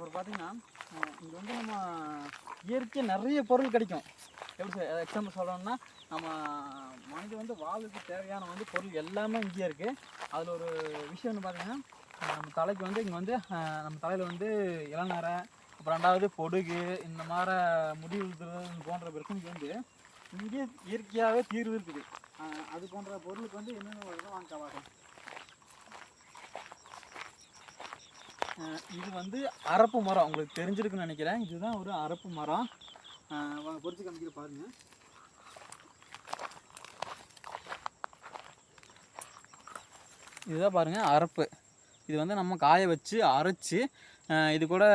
அப்புறம் பார்த்தீங்கன்னா இங்கே வந்து நம்ம இயற்கை நிறைய பொருள் கிடைக்கும். எப்படி எக்ஸாம்பிள் சொல்லணும்னா நம்ம மனிதன் வந்து வாழ்வுக்கு தேவையான வந்து பொருள் எல்லாமே இங்கேயே இருக்குது. அதில் ஒரு விஷயம் வந்து பார்த்தீங்கன்னா நம்ம தலைக்கு வந்து இங்கே வந்து நம்ம தலையில் வந்து இளநரை, அப்புறம் ரெண்டாவது பொடுகு, இந்த மாதிரி முடி உதிர்றது போன்ற பிரச்சனைக்கு வந்து இங்கே இயற்கையாகவே தீர்வு இருக்குது. அது போன்ற பொருளுக்கு வந்து என்னென்ன வருதோ வாங்க பார்க்கலாம். இது வந்து அரப்பு மரம், உங்களுக்கு தெரிஞ்சிருக்குன்னு நினைக்கிறேன். இதுதான் ஒரு அரப்பு மரம். பொறிச்சு காமிக்கிற பாருங்க. இதுதான் பாருங்க அரப்பு. இது வந்து நம்ம காய வச்சு அரைச்சி இது கூட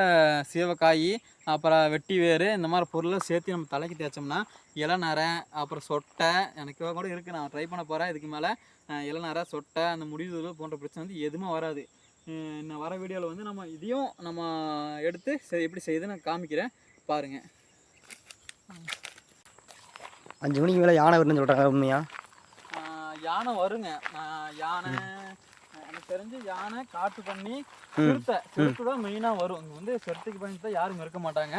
சீவக்காய், அப்புறம் வெட்டி வேறு, இந்த மாதிரி பொருளை சேர்த்து நம்ம தலைக்கு தேய்ச்சோம்னா இளநரை, அப்புறம் சொட்டை, எனக்கு கூட இருக்குது, நான் ட்ரை பண்ண போகிறேன். இதுக்கு மேலே இளநரை, சொட்டை, அந்த முடிவு போன்ற பிரச்சனை வந்து எதுவுமே வராது. இன்னும் வர வீடியோவில் வந்து நம்ம இதையும் நம்ம எடுத்து எப்படி செய்யுதுன்னு நான் காமிக்கிறேன் பாருங்கள். 5 மணிக்கு மேலே யானை வருதுன்னு சொல்கிறாங்க, உண்மையா? யானை வருங்க. யானை எனக்கு தெரிஞ்சு யானை, காட்டு பண்ணி, சிறுத்தை தான் மெயினாக வரும். இங்கே வந்து சிறுத்தைக்கு பயந்து தான் யாரும் இருக்க மாட்டாங்க.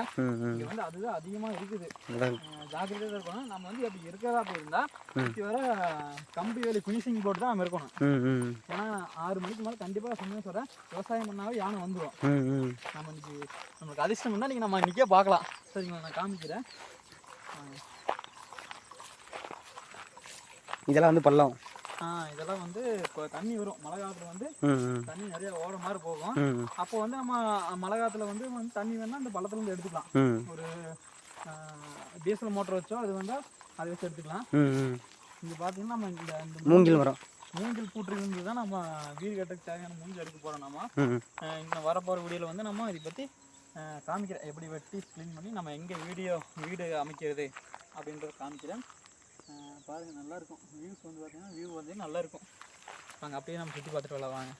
இங்கே வந்து அதுதான் அதிகமாக இருக்குது. ஜாக்கிரதையாக இருக்கணும். நம்ம வந்து அப்படி இருக்கிறதா அப்படி இருந்தால் இதுக்கு வர கம்பி வேலி ஃபினிஷிங் போட்டு தான் நம்ம இருக்கணும். ஏன்னா 6 மணிக்கு மேலே கண்டிப்பாக சொன்னேன் சொல்கிறேன், விவசாயம் பண்ணாவே யானை வந்துடும். நம்ம இன்னைக்கு நம்மளுக்கு அதிர்ஷ்டம் இருந்தால் நீங்கள் நம்ம இன்றைக்கே பார்க்கலாம். சரிங்களா, நான் காமிக்கிறேன். இதெல்லாம் வந்து பள்ளம். இதெல்லாம் வந்து இப்போ தண்ணி வரும். மழை காலத்தில் வந்து தண்ணி நிறைய ஓட மாதிரி போகும். அப்போ வந்து நம்ம மழை காலத்தில் வந்து தண்ணி வேணால் அந்த பள்ளத்துலேருந்து எடுத்துக்கலாம். ஒரு டீசல் மோட்டர் வச்சோ அது வந்து அதை வச்சு எடுத்துக்கலாம். இங்கே பார்த்தீங்கன்னா நம்ம இந்த மூங்கில் மரம், மூங்கில் பூட்டிலிருந்து தான் நம்ம வீடு கட்டுறதுக்கு தேவையான மூங்கில் எடுக்க போகிறோம். நம்ம இன்னும் வரப்போகிற வீடியோவில் வந்து நம்ம இதை பற்றி காமிக்கிறேன், எப்படி வெட்டி க்ளீன் பண்ணி நம்ம எங்கே வீடு அமைக்கிறது அப்படின்றத காமிக்கிறேன். பாருங்கள், நல்லாயிருக்கும். வியூஸ் வந்து பார்த்தீங்கன்னா வியூ வந்து நல்லாயிருக்கும். வாங்க அப்படியே நம்ம சுற்றி பார்த்துட்டு வரலாம் வாங்க.